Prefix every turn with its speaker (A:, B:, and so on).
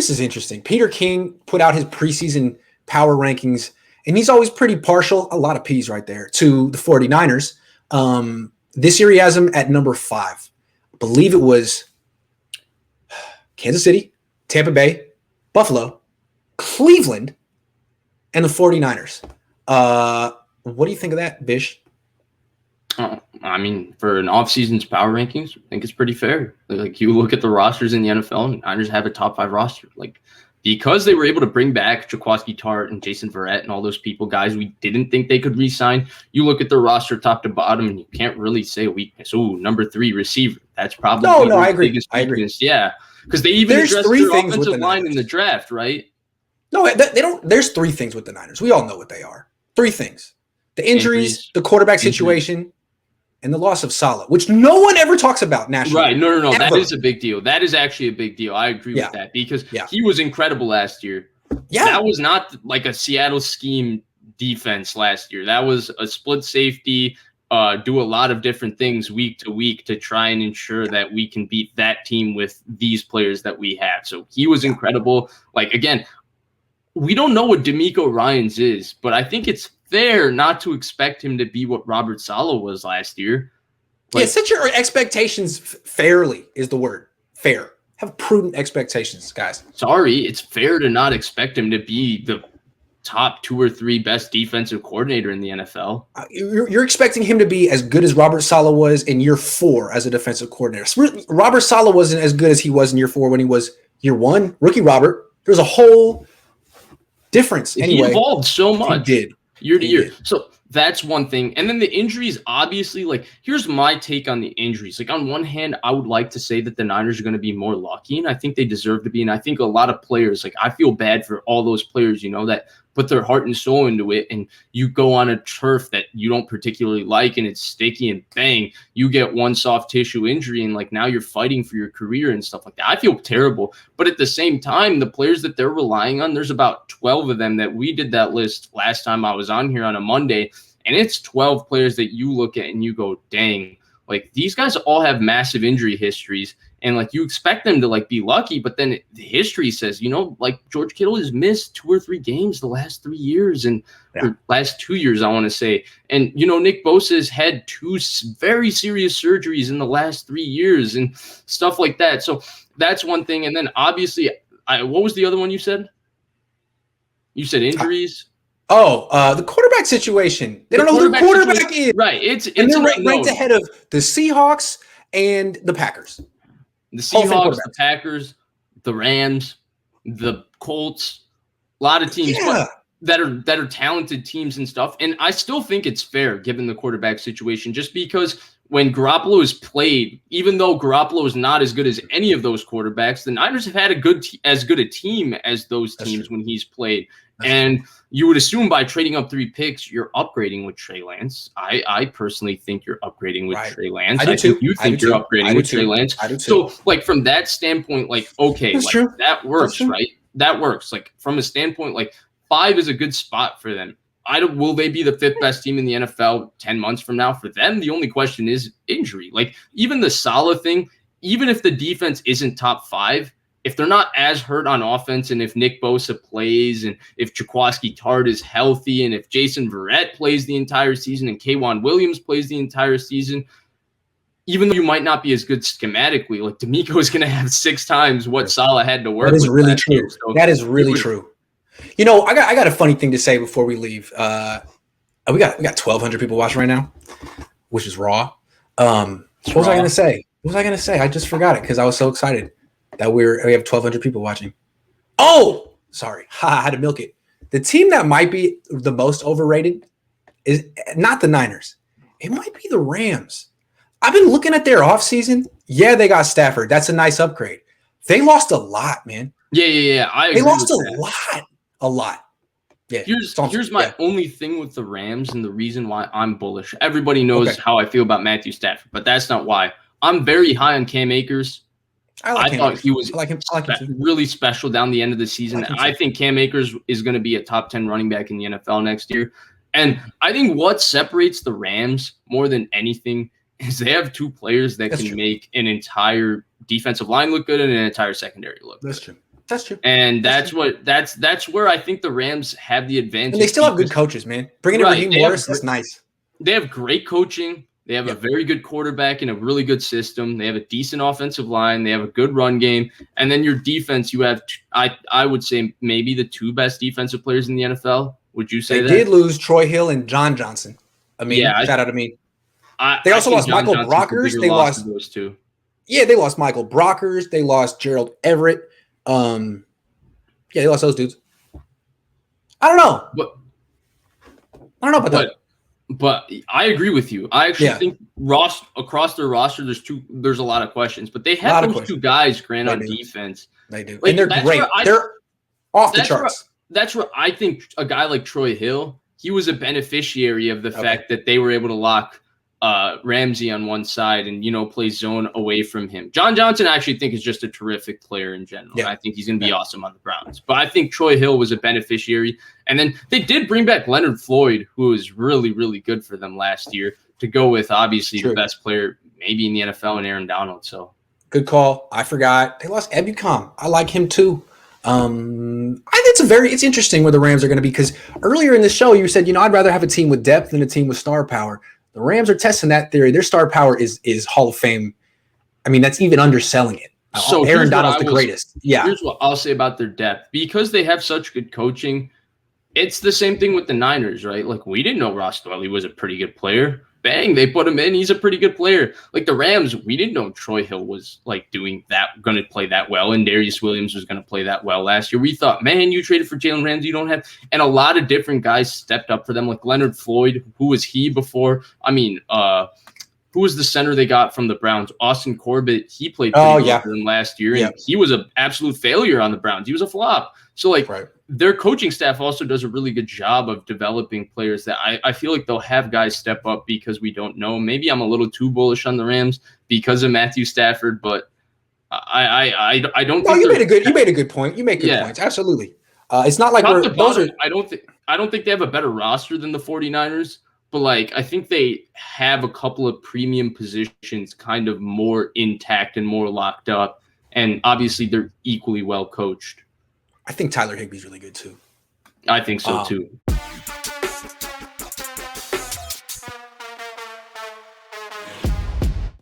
A: this is interesting. Peter King put out his preseason power rankings, and he's always pretty partial, a lot of P's right there, to the 49ers. This year he has them at number 5. I believe it was Kansas City, Tampa Bay, Buffalo, Cleveland, and the 49ers. What do you think of that, Bish?
B: I mean, for an offseason's power rankings, I think it's pretty fair. Like, you look at the rosters in the NFL, and Niners have a top 5 roster. Like, because they were able to bring back Jaquiski Tartt and Jason Verrett and all those people, guys we didn't think they could re-sign, you look at the roster top to bottom, and you can't really say a weakness. Ooh, number 3 receiver. That's probably
A: I agree. I agree.
B: Yeah, because they even addressed their offensive line in the draft, right?
A: No, they don't. There's 3 things with the Niners. We all know what they are. 3 things: the injuries, the quarterback situation, and the loss of Saleh, which no one ever talks about nationally.
B: Right. No.
A: Ever.
B: That is a big deal. That is actually a big deal. I agree with that because he was incredible last year. Yeah. That was not like a Seattle scheme defense last year. That was a split safety, do a lot of different things week to week to try and ensure that we can beat that team with these players that we have. So he was incredible. Like, again, we don't know what DeMeco Ryans is, but I think it's fair not to expect him to be what Robert Saleh was last year.
A: Like, set your expectations fairly is the word. Fair. Have prudent expectations, guys.
B: Sorry, it's fair to not expect him to be the top 2 or 3 best defensive coordinator in the NFL.
A: You're expecting him to be as good as Robert Saleh was in year 4 as a defensive coordinator. Robert Saleh wasn't as good as he was in year 4 when he was year 1. Rookie Robert. There's a whole difference. Anyway,
B: he evolved so much.
A: He did.
B: Year to year. So that's one thing. And then the injuries, obviously, like, here's my take on the injuries. Like, on one hand, I would like to say that the Niners are going to be more lucky, and I think they deserve to be. And I think a lot of players, like, I feel bad for all those players, that put their heart and soul into it, and you go on a turf that you don't particularly like, and it's sticky, and bang, you get one soft tissue injury, and, like, now you're fighting for your career and stuff like that. I feel terrible. But at the same time, the players that they're relying on, there's about 12 of them that we did that list last time I was on here on a Monday, and it's 12 players that you look at and you go, dang, like, these guys all have massive injury histories. And, like, you expect them to, like, be lucky, but then the history says, like, George Kittle has missed 2 or 3 games the last 3 years or last 2 years, I want to say. And, Nick Bosa has had 2 very serious surgeries in the last 3 years and stuff like that. So that's one thing. And then, obviously, what was the other one you said? You said injuries?
A: The quarterback situation. They don't know who the quarterback is.
B: Right.
A: And they're ranked ahead of the Seahawks and the Packers.
B: The Seahawks, the Packers, the Rams, the Colts, a lot of teams that are talented teams and stuff. And I still think it's fair given the quarterback situation, just because when Garoppolo is played, even though Garoppolo is not as good as any of those quarterbacks, the Niners have had as good a team as those teams when he's played. And you would assume by trading up 3 picks, you're upgrading with Trey Lance. I personally think you're upgrading with Trey Lance. I think you think you're upgrading with Trey Lance. So, like, from that standpoint, like, okay, like, that works, right? That works. Like, from a standpoint, like, 5 is a good spot for them. Will they be the 5th best team in the NFL 10 months from now? For them, the only question is injury. Like, even the Saleh thing, even if the defense isn't top 5, if they're not as hurt on offense, and if Nick Bosa plays, and if Jaquiski Tartt is healthy, and if Jason Verrett plays the entire season, and K'Wan Williams plays the entire season, even though you might not be as good schematically, like, DeMeco is going to have 6 times what Saleh had to work with.
A: That is really true. That is really true. I got a funny thing to say before we leave. We got 1,200 people watching right now, which is raw. What was I going to say? I just forgot it because I was so excited that we have 1,200 people watching. Oh, sorry. I had to milk it. The team that might be the most overrated is not the Niners. It might be the Rams. I've been looking at their offseason. Yeah, they got Stafford. That's a nice upgrade. They lost a lot, man.
B: Yeah.
A: They lost a lot. Yeah.
B: Here's my only thing with the Rams and the reason why I'm bullish. Everybody knows how I feel about Matthew Stafford, but that's not why. I'm very high on Cam Akers. I thought he was really special down the end of the season. I think Cam Akers is going to be a top 10 running back in the NFL next year. And I think what separates the Rams more than anything is they have 2 players that can make an entire defensive line look good and an entire secondary look good.
A: That's true. That's true.
B: And that's where I think the Rams have the advantage.
A: And they still have good coaches, man. Bringing in Raheem Morris is nice.
B: They have great coaching. They have a very good quarterback and a really good system. They have a decent offensive line. They have a good run game. And then your defense, you have, I would say, maybe the 2 best defensive players in the NFL. Would you say that?
A: They did lose Troy Hill and John Johnson. Shout out Amin. They also lost Michael Brockers. They lost
B: those 2.
A: Yeah, they lost Michael Brockers. They lost Gerald Everett. They lost those dudes. I don't know. I don't know about that.
B: But I agree with you. I actually think across their roster, there's a lot of questions. But they have those 2 guys, Grant, on defense.
A: They do. And they're great. They're off the charts.
B: That's where I think a guy like Troy Hill, he was a beneficiary of the fact that they were able to lock Ramsey on one side and, play zone away from him. John Johnson, I actually think, is just a terrific player in general. Yeah. I think he's going to be awesome on the Browns. But I think Troy Hill was a beneficiary. And then they did bring back Leonard Floyd, who was really, really good for them last year, to go with, obviously, the best player maybe in the NFL and Aaron Donald. So
A: good call. I forgot. They lost Ebukam. I like him too. I think it's interesting where the Rams are going to be, because earlier in the show you said, I'd rather have a team with depth than a team with star power. The Rams are testing that theory. Their star power is Hall of Fame. I mean, that's even underselling it. So Aaron Donald's the greatest. Yeah.
B: Here's what I'll say about their depth. Because they have such good coaching, it's the same thing with the Niners, right? Like, we didn't know Ross Dwelly was a pretty good player. Bang, they put him in. He's a pretty good player. Like the Rams, we didn't know Troy Hill was going to play that well, and Darius Williams was going to play that well last year. We thought, man, you traded for Jalen Ramsey, you don't have, and a lot of different guys stepped up for them, like Leonard Floyd. Who was he before? I mean, who was the center they got from the Browns? Austin Corbett. He played pretty well for them last year, and he was an absolute failure on the Browns. He was a flop. So their coaching staff also does a really good job of developing players that I feel like they'll have guys step up because we don't know. Maybe I'm a little too bullish on the Rams because of Matthew Stafford, but I don't.
A: No, you made a good point. You make good points. Absolutely. It's not like
B: I don't think they have a better roster than the 49ers, but I think they have a couple of premium positions kind of more intact and more locked up, and obviously they're equally well coached.
A: I think Tyler Higbee's really good too.
B: I think so too.